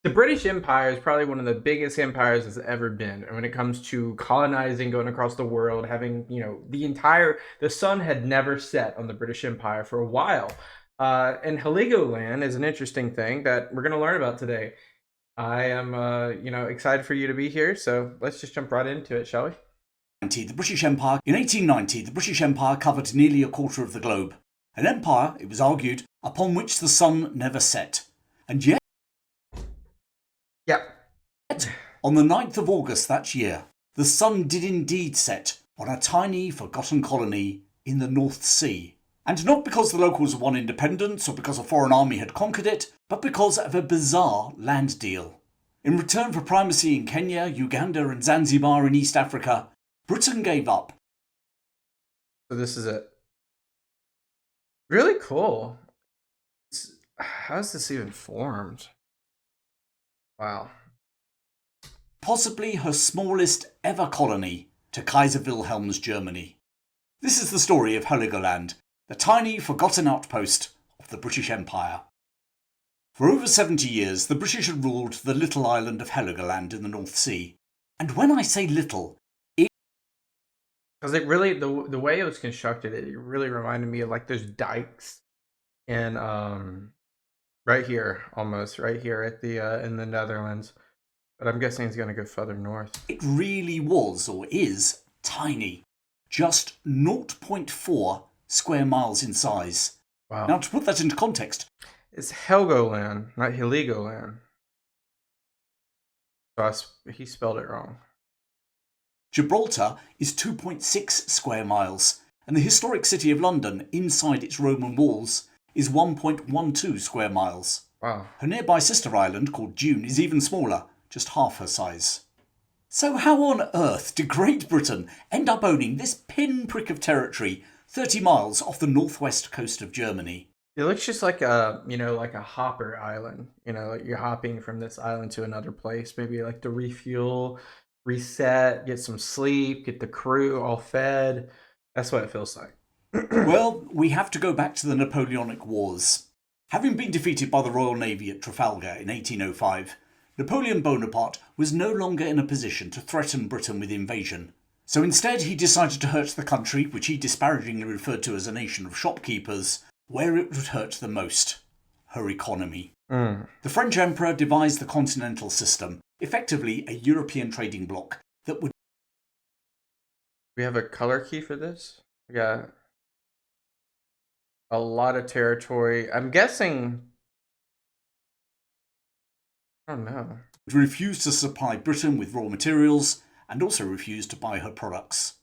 The British Empire is probably one of the biggest empires that's ever been. And when it comes to colonizing, going across the world, having, the sun had never set on the British Empire for a while. And Heligoland is an interesting thing that we're going to learn about today. I am, excited for you to be here. So let's just jump right into it, shall we? The British Empire. In 1890, the British Empire covered nearly a quarter of the globe. An empire, it was argued, upon which the sun never set. And yet, Yeah. on the 9th of August that year, the sun did indeed set on a tiny, forgotten colony in the North Sea. And not because the locals won independence or because a foreign army had conquered it, but because of a bizarre land deal. In return for primacy in Kenya, Uganda, and Zanzibar in East Africa, Britain gave up. So this is it. Really cool. How is this even formed? Wow. Possibly her smallest ever colony, to Kaiser Wilhelm's Germany. This is the story of Heligoland, the tiny, forgotten outpost of the British Empire. For over 70 years, the British had ruled the little island of Heligoland in the North Sea. And when I say little, Because it really, the way it was constructed, it really reminded me of like those dikes in right here, almost right here at the in the Netherlands. But I'm guessing it's gonna go further north. it really was, or is, tiny. Just 0.4 square miles in size. Wow. Now, to put that into context, It's Helgoland, not Heligoland. So he spelled it wrong. Gibraltar is 2.6 square miles, and the historic city of London, inside its Roman walls, is 1.12 square miles. Wow. Her nearby sister island, called June, is even smaller, just half her size. So how on earth did Great Britain end up owning this pinprick of territory 30 miles off the northwest coast of Germany? It looks just like like a hopper island. Like you're hopping from this island to another place. Maybe like to refuel, reset, get some sleep, get the crew all fed. That's what it feels like. Well, we have to go back to the Napoleonic Wars. Having been defeated by the Royal Navy at Trafalgar in 1805, Napoleon Bonaparte was no longer in a position to threaten Britain with invasion. So instead he decided to hurt the country, which he disparagingly referred to as a nation of shopkeepers, where it would hurt the most: her economy. Mm. The French Emperor devised the Continental System, effectively a European trading bloc that would. We have a color key for this. We got a lot of territory. I'm guessing. I don't know. Refuse to supply Britain with raw materials and also refused to buy her products.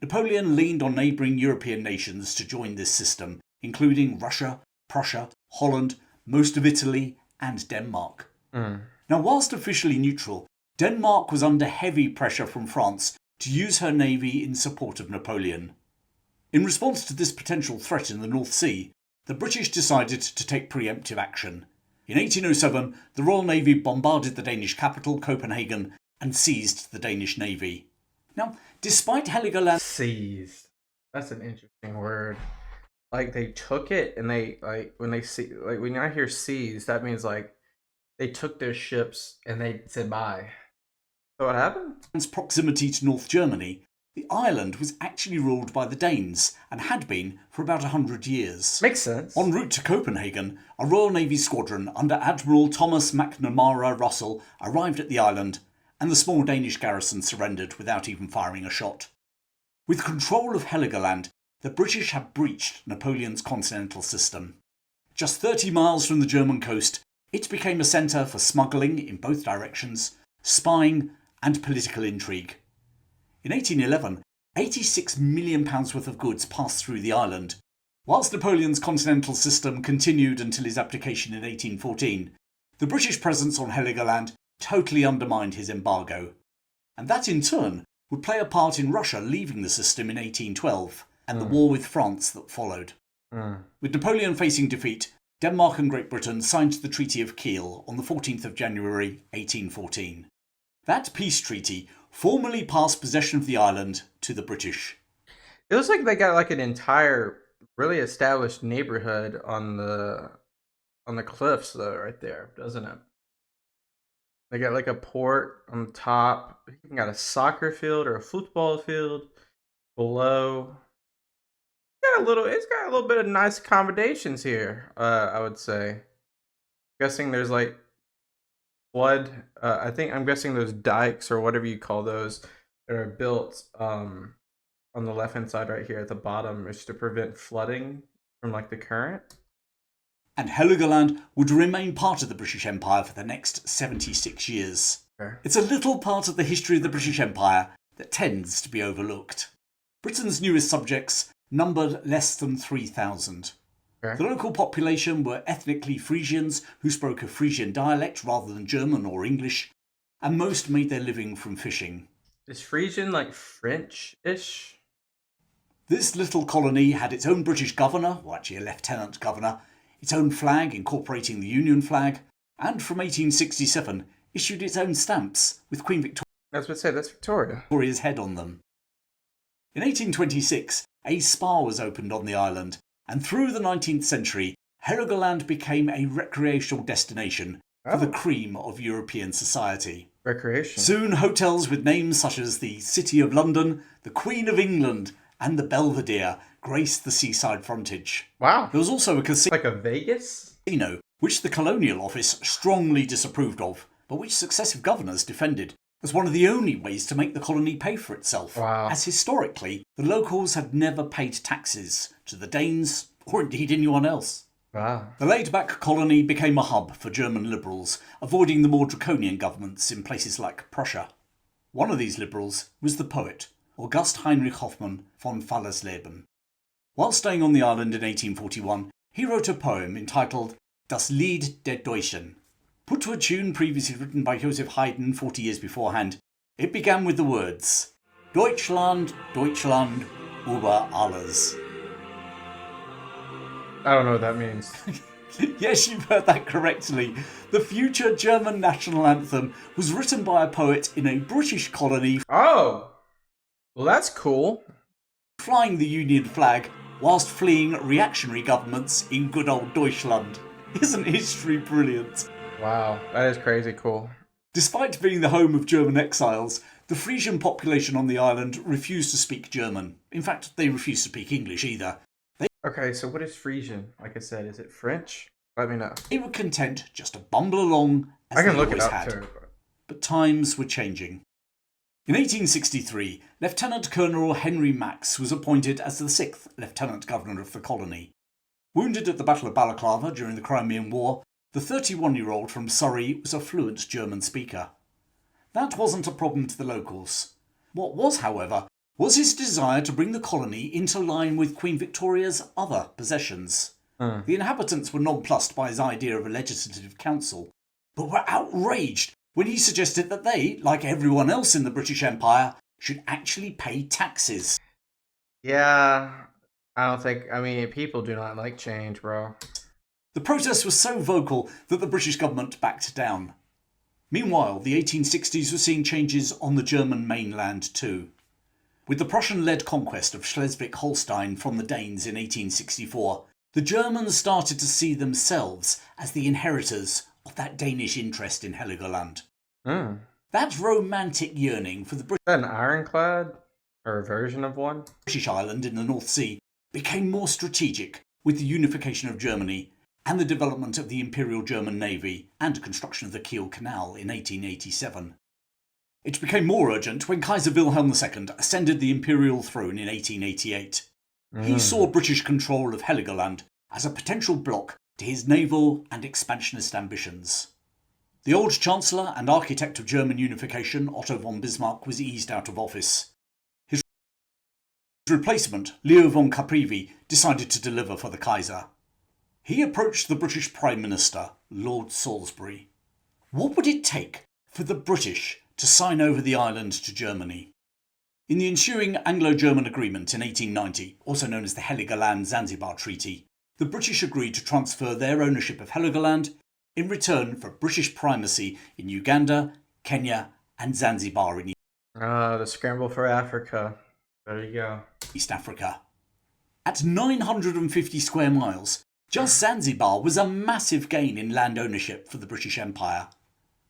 Napoleon leaned on neighbouring European nations to join this system, including Russia, Prussia, Holland, most of Italy, and Denmark. Mm. Now, whilst officially neutral, Denmark was under heavy pressure from France to use her navy in support of Napoleon. In response to this potential threat in the North Sea, the British decided to take preemptive action. In 1807, the Royal Navy bombarded the Danish capital, Copenhagen, and seized the Danish navy. Now, despite Heligoland. Seized. That's an interesting word. Like they took it, and they when they see when I hear seized, that means like they took their ships and they said bye. So what happened? Proximity to North Germany, the island was actually ruled by the Danes and had been for about 100 years. Makes sense. En route to Copenhagen, a Royal Navy squadron under Admiral Thomas McNamara Russell arrived at the island, and the small Danish garrison surrendered without even firing a shot. With control of Heligoland, the British had breached Napoleon's continental system. Just 30 miles from the German coast, it became a centre for smuggling in both directions, spying, and political intrigue. In 1811, £86 million worth of goods passed through the island. Whilst Napoleon's continental system continued until his abdication in 1814, the British presence on Heligoland totally undermined his embargo. And that in turn would play a part in Russia leaving the system in 1812 and the war with France that followed. With Napoleon facing defeat, Denmark and Great Britain signed the Treaty of Kiel on the 14th of January 1814. That peace treaty formally passed possession of the island to the British. It looks like they got like an entire really established neighborhood on the cliffs though, right there, doesn't it? They got like a port on top. You even got a soccer field or a football field below. It's got a little bit of nice accommodations here. I would say. Guessing there's like flood. I'm guessing those dikes or whatever you call those that are built on the left hand side right here at the bottom is to prevent flooding from like the current. And Heligoland would remain part of the British Empire for the next 76 years. Okay. It's a little part of the history of the British Empire that tends to be overlooked. Britain's newest subjects numbered less than 3,000. Okay. The local population were ethnically Frisians who spoke a Frisian dialect rather than German or English, and most made their living from fishing. Is Frisian like French-ish? This little colony had its own British governor, or actually a lieutenant governor, its own flag incorporating the Union flag, and from 1867 issued its own stamps with Queen That's Victoria. Victoria's head on them. In 1826, a spa was opened on the island, and through the 19th century, Heligoland became a recreational destination for the cream of European society. Recreation. Soon, hotels with names such as the City of London, the Queen of England, and the Belvedere graced the seaside frontage. Wow. There was also a casino, Like a Vegas? Which the Colonial Office strongly disapproved of, but which successive governors defended as one of the only ways to make the colony pay for itself. Wow. As historically, the locals had never paid taxes to the Danes, or indeed anyone else. Wow. The laid-back colony became a hub for German liberals, avoiding the more draconian governments in places like Prussia. One of these liberals was the poet, August Heinrich Hoffmann von Fallersleben. While staying on the island in 1841, he wrote a poem entitled Das Lied der Deutschen. Put to a tune previously written by Joseph Haydn 40 years beforehand, it began with the words, Deutschland, Deutschland, über alles. I don't know what that means. Yes, you've heard that correctly. The future German national anthem was written by a poet in a British colony. Oh! Well, that's cool. Flying the Union flag whilst fleeing reactionary governments in good old Deutschland. Isn't history brilliant? Wow, that is crazy cool. Despite being the home of German exiles, the Frisian population on the island refused to speak German. In fact, they refused to speak English either. Okay, so what is Frisian? Like I said, is it French? Let me know. They were content just to bumble along as I can they look it always up had. too. But times were changing. In 1863, Lieutenant Colonel Henry Max was appointed as the 6th Lieutenant Governor of the colony. Wounded at the Battle of Balaclava during the Crimean War, the 31-year-old from Surrey was a fluent German speaker. That wasn't a problem to the locals. What was, however, was his desire to bring the colony into line with Queen Victoria's other possessions. The inhabitants were nonplussed by his idea of a legislative council, but were outraged when he suggested that they, like everyone else in the British Empire, should actually pay taxes. Yeah, people do not like change, bro. The protest was so vocal that the British government backed down. Meanwhile, the 1860s were seeing changes on the German mainland too. With the Prussian-led conquest of Schleswig-Holstein from the Danes in 1864, the Germans started to see themselves as the inheritors of that Danish interest in Heligoland. That romantic yearning for the Is that an ironclad? Or a version of one? British island in the North Sea became more strategic with the unification of Germany and the development of the Imperial German Navy and construction of the Kiel Canal in 1887. It became more urgent when Kaiser Wilhelm II ascended the imperial throne in 1888. He saw British control of Heligoland as a potential block to his naval and expansionist ambitions. The old Chancellor and architect of German unification, Otto von Bismarck, was eased out of office. His replacement, Leo von Caprivi, decided to deliver for the Kaiser. He approached the British Prime Minister, Lord Salisbury. What would it take for the British to sign over the island to Germany? In the ensuing Anglo-German agreement in 1890, also known as the Heligoland-Zanzibar Treaty, the British agreed to transfer their ownership of Heligoland in return for British primacy in Uganda, Kenya and Zanzibar in The scramble for Africa. There you go. East Africa. At 950 square miles, just Zanzibar was a massive gain in land ownership for the British Empire.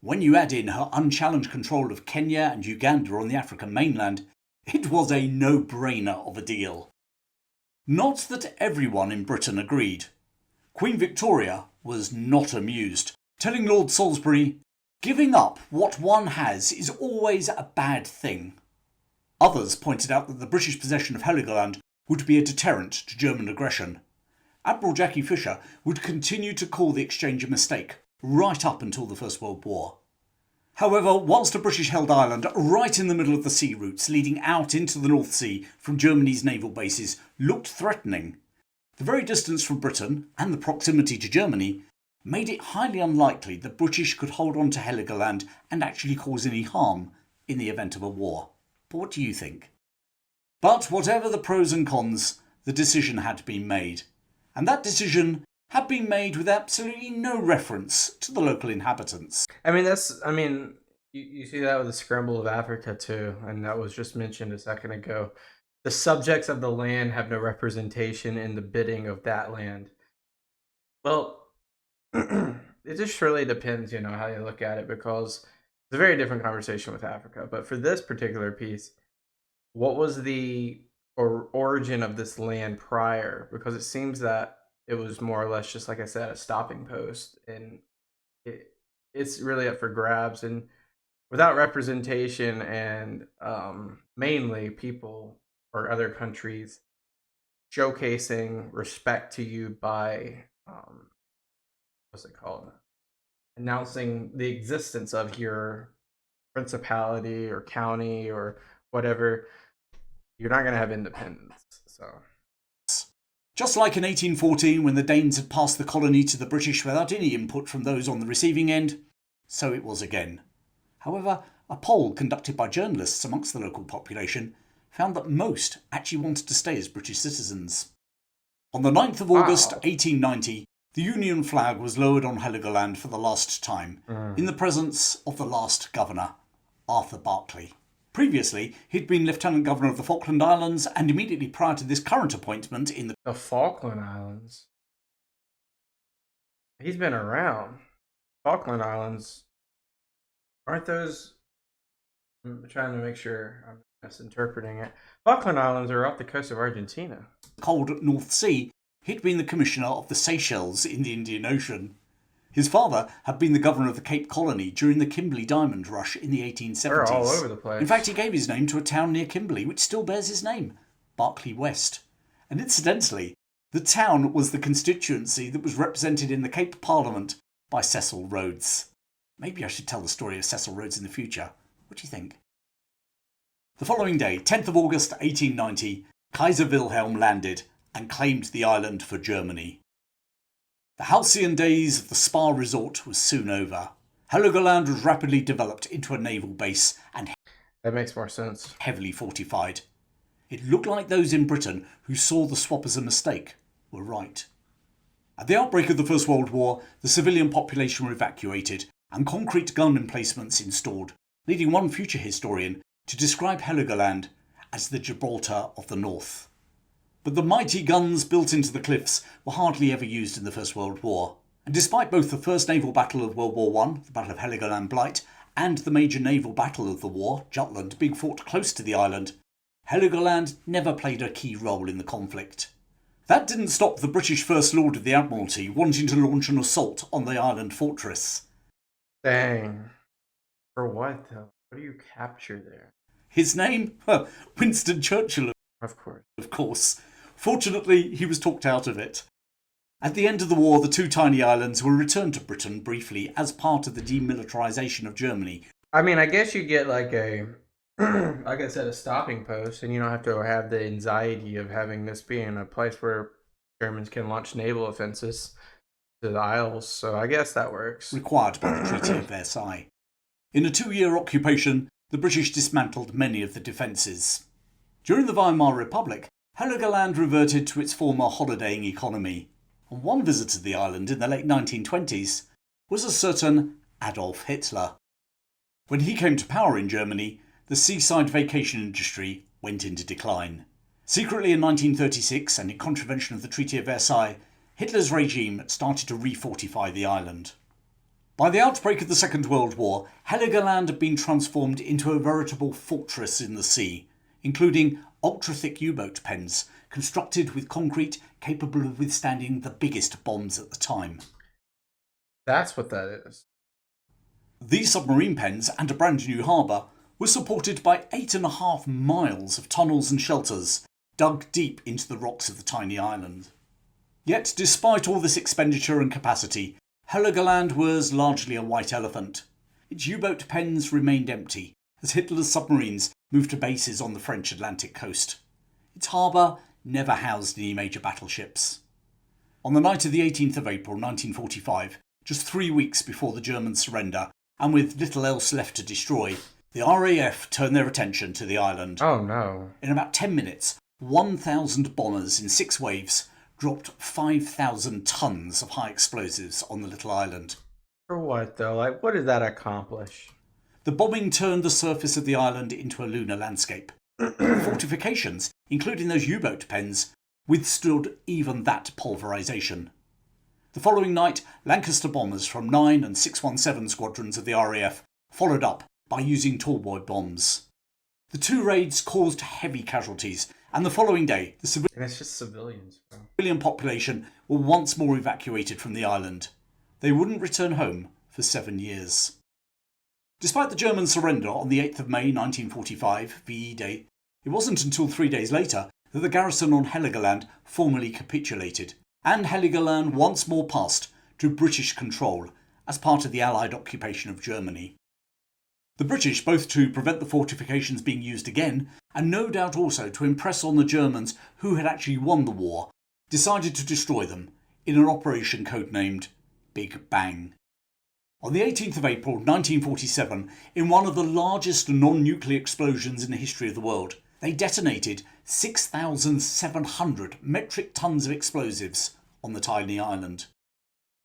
When you add in her unchallenged control of Kenya and Uganda on the African mainland, it was a no-brainer of a deal. Not that everyone in Britain agreed. Queen Victoria was not amused, telling Lord Salisbury, "Giving up what one has is always a bad thing." Others pointed out that the British possession of Heligoland would be a deterrent to German aggression. Admiral Jackie Fisher would continue to call the exchange a mistake, right up until the First World War. However, whilst the British held Ireland right in the middle of the sea routes leading out into the North Sea from Germany's naval bases looked threatening, the very distance from Britain and the proximity to Germany made it highly unlikely the British could hold on to Heligoland and actually cause any harm in the event of a war. But what do you think? But whatever the pros and cons, the decision had been made. And that decision had been made with absolutely no reference to the local inhabitants. You see that with the scramble of Africa too, and that was just mentioned a second ago. The subjects of the land have no representation in the bidding of that land. Well, it just really depends, how you look at it, because it's a very different conversation with Africa. But for this particular piece, what was the origin of this land prior? Because it seems that it was more or less just, like I said, a stopping post, and it's really up for grabs. And without representation and mainly people or other countries showcasing respect to you by what's it called? Announcing the existence of your principality or county or whatever, you're not going to have independence. So, just like in 1814 when the Danes had passed the colony to the British without any input from those on the receiving end, so it was again. However, a poll conducted by journalists amongst the local population found that most actually wanted to stay as British citizens. On the 9th of August 1890, the Union flag was lowered on Heligoland for the last time, in the presence of the last governor, Arthur Berkeley. Previously, he'd been Lieutenant Governor of the Falkland Islands, and immediately prior to this current appointment in the Falkland Islands? He's been around. Falkland Islands, aren't those... I'm trying to make sure I'm misinterpreting it. Falkland Islands are off the coast of Argentina. Cold North Sea, he'd been the Commissioner of the Seychelles in the Indian Ocean. His father had been the governor of the Cape Colony during the Kimberley Diamond Rush in the 1870s. They're all over the place. In fact, he gave his name to a town near Kimberley, which still bears his name, Berkeley West. And incidentally, the town was the constituency that was represented in the Cape Parliament by Cecil Rhodes. Maybe I should tell the story of Cecil Rhodes in the future. What do you think? The following day, 10th of August 1890, Kaiser Wilhelm landed and claimed the island for Germany. The halcyon days of the spa resort was soon over. Heligoland was rapidly developed into a naval base and that makes more sense. Heavily fortified. It looked like those in Britain who saw the swap as a mistake were right. At the outbreak of the First World War, the civilian population were evacuated and concrete gun emplacements installed, leading one future historian to describe Heligoland as the Gibraltar of the North. But the mighty guns built into the cliffs were hardly ever used in the First World War, and despite both the first naval battle of World War I, the Battle of Heligoland Blight, and the major naval battle of the war, Jutland, being fought close to the island, Heligoland never played a key role in the conflict. That didn't stop the British First Lord of the Admiralty wanting to launch an assault on the island fortress. Dang. For what, though? What do you capture there? His name? Winston Churchill, of course. Fortunately, he was talked out of it. At the end of the war, the two tiny islands were returned to Britain briefly as part of the demilitarisation of Germany. I guess you get like I said, a stopping post, and you don't have to have the anxiety of having this being a place where Germans can launch naval offenses to the Isles, so I guess that works. Required by the Treaty of Versailles. In a 2-year occupation, the British dismantled many of the defences. During the Weimar Republic, Heligoland reverted to its former holidaying economy, and one visitor to the island in the late 1920s was a certain Adolf Hitler. When he came to power in Germany, the seaside vacation industry went into decline. Secretly in 1936, and in contravention of the Treaty of Versailles, Hitler's regime started to refortify the island. By the outbreak of the Second World War, Heligoland had been transformed into a veritable fortress in the sea, including ultra-thick U-boat pens constructed with concrete capable of withstanding the biggest bombs at the time. That's what that is. These submarine pens and a brand new harbour were supported by 8.5 miles of tunnels and shelters dug deep into the rocks of the tiny island. Yet, despite all this expenditure and capacity, Heligoland was largely a white elephant. Its U-boat pens remained empty as Hitler's submarines moved to bases on the French Atlantic coast. Its harbour never housed any major battleships. On the night of the 18th of April 1945, just 3 weeks before the German surrender, and with little else left to destroy, the RAF turned their attention to the island. Oh no. In about 10 minutes, 1,000 bombers in 6 waves dropped 5,000 tons of high explosives on the little island. For what though? Like, what did that accomplish? The bombing turned the surface of the island into a lunar landscape. Fortifications, including those U-boat pens, withstood even that pulverisation. The following night, Lancaster bombers from 9 and 617 squadrons of the RAF followed up by using tallboy bombs. The 2 raids caused heavy casualties, and the following day, the And it's just civilians, bro. civilian population were once more evacuated from the island. They wouldn't return home for 7 years. Despite the German surrender on the 8th of May 1945, VE Day, it wasn't until 3 days later that the garrison on Heligoland formally capitulated, and Heligoland once more passed to British control as part of the Allied occupation of Germany. The British, both to prevent the fortifications being used again, and no doubt also to impress on the Germans who had actually won the war, decided to destroy them in an operation codenamed Big Bang. On the 18th of April 1947, in one of the largest non-nuclear explosions in the history of the world, they detonated 6,700 metric tons of explosives on the tiny island.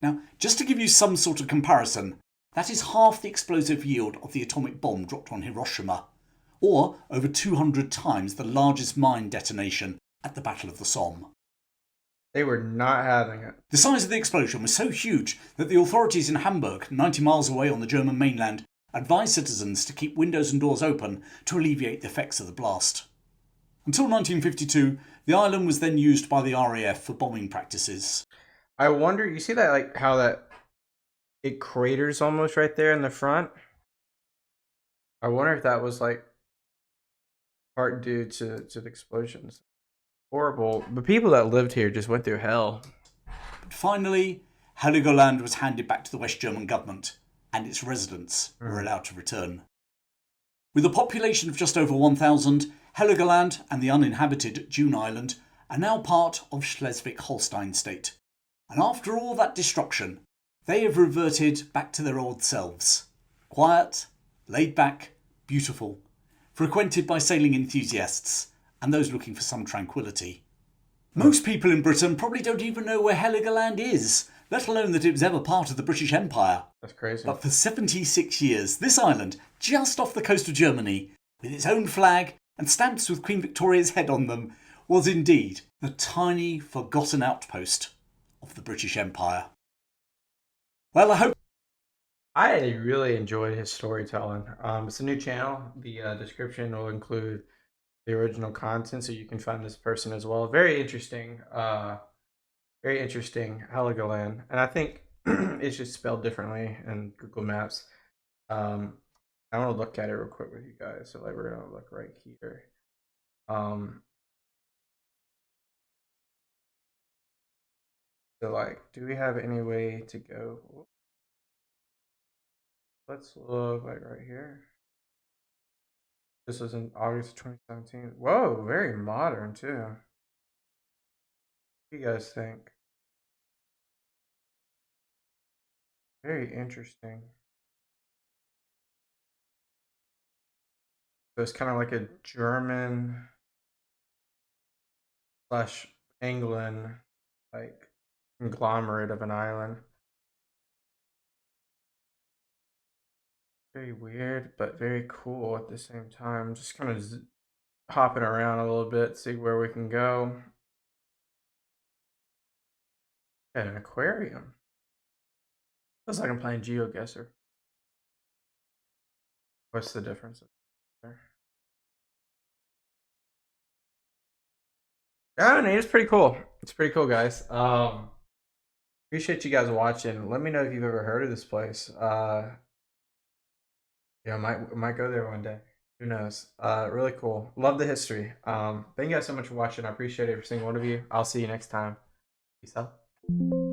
Now, just to give you some sort of comparison, that is half the explosive yield of the atomic bomb dropped on Hiroshima, or over 200 times the largest mine detonation at the Battle of the Somme. They were not having it. The size of the explosion was so huge that the authorities in Hamburg, 90 miles away on the German mainland, advised citizens to keep windows and doors open to alleviate the effects of the blast. Until 1952, the island was then used by the RAF for bombing practices. I wonder, you see that, like, how that it craters almost right there in the front? I wonder if that was, like, part due to the explosions. Horrible. The people that lived here just went through hell. But finally, Heligoland was handed back to the West German government, and its residents were allowed to return. With a population of just over 1,000, Heligoland and the uninhabited June Island are now part of Schleswig-Holstein state. And after all that destruction, they have reverted back to their old selves. Quiet, laid back, beautiful, frequented by sailing enthusiasts and those looking for some tranquility. Most people in Britain probably don't even know where Heligoland is, let alone that it was ever part of the British Empire. That's crazy. But for 76 years, this island, just off the coast of Germany, with its own flag and stamps with Queen Victoria's head on them, was indeed the tiny, forgotten outpost of the British Empire. Well, I really enjoyed his storytelling. It's a new channel. The description will include the original content, so you can find this person as well. Very interesting. Very interesting, Heligoland. And I think it's just spelled differently in Google Maps. I want to look at it real quick with you guys. So like we're gonna look right here. So like, do we have any way to go? Let's look like right here. This was in August 2017. Whoa, very modern too. What do you guys think? Very interesting. So it's kind of like a German slash England like conglomerate of an island. Very weird, but very cool at the same time. Just kind of hopping around a little bit, see where we can go. At an aquarium. Feels like I'm playing GeoGuessr. What's the difference there? I don't know. It's pretty cool. It's pretty cool, guys. Appreciate you guys watching. Let me know if you've ever heard of this place. Yeah, might go there one day. Who knows? Really cool. Love the history. Thank you guys so much for watching. I appreciate every single one of you. I'll see you next time. Peace out.